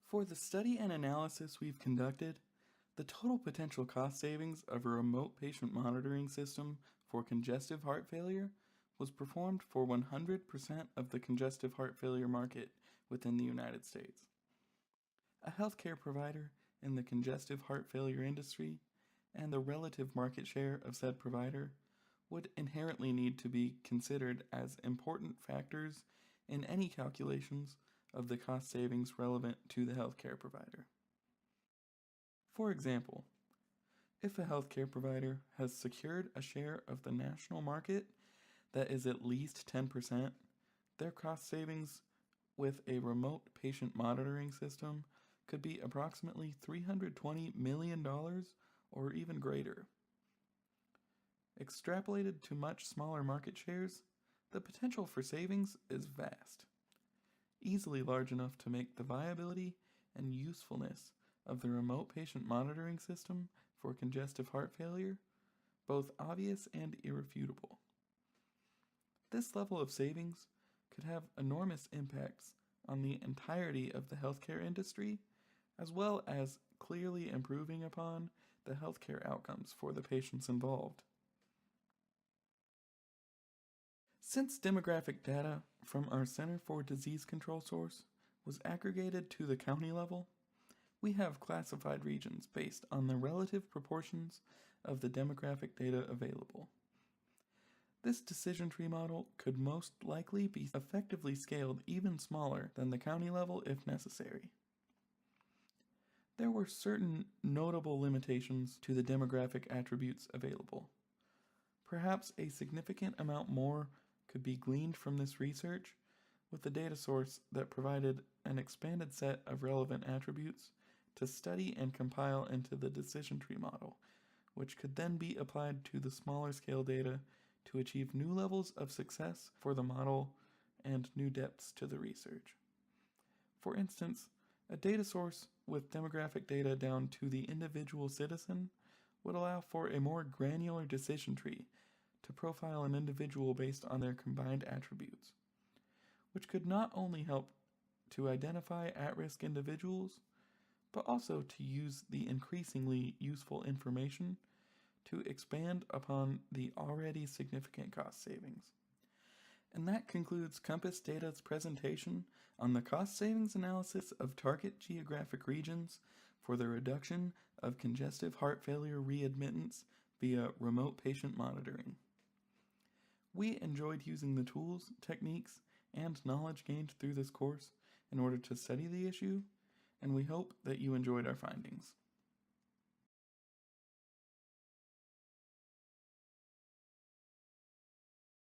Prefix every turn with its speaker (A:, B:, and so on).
A: For the study and analysis we've conducted, the total potential cost savings of a remote patient monitoring system for congestive heart failure was performed for 100% of the congestive heart failure market within the United States. A healthcare provider in the congestive heart failure industry and the relative market share of said provider would inherently need to be considered as important factors in any calculations of the cost savings relevant to the healthcare provider. For example, if a healthcare provider has secured a share of the national market that is at least 10%, their cost savings with a remote patient monitoring system could be approximately $320 million or even greater. Extrapolated to much smaller market shares, the potential for savings is vast, easily large enough to make the viability and usefulness of the remote patient monitoring system for congestive heart failure both obvious and irrefutable. This level of savings could have enormous impacts on the entirety of the healthcare industry, as well as clearly improving upon the healthcare outcomes for the patients involved. Since demographic data from our Center for Disease Control source was aggregated to the county level, we have classified regions based on the relative proportions of the demographic data available. This decision tree model could most likely be effectively scaled even smaller than the county level if necessary. There were certain notable limitations to the demographic attributes available. Perhaps a significant amount more could be gleaned from this research with a data source that provided an expanded set of relevant attributes to study and compile into the decision tree model, which could then be applied to the smaller scale data to achieve new levels of success for the model and new depths to the research. For instance, a data source with demographic data down to the individual citizen would allow for a more granular decision tree to profile an individual based on their combined attributes, which could not only help to identify at-risk individuals, but also to use the increasingly useful information to expand upon the already significant cost savings. And that concludes Compass Data's presentation on the cost savings analysis of target geographic regions for the reduction of congestive heart failure readmittance via remote patient monitoring. We enjoyed using the tools, techniques, and knowledge gained through this course in order to study the issue, and we hope that you enjoyed our findings.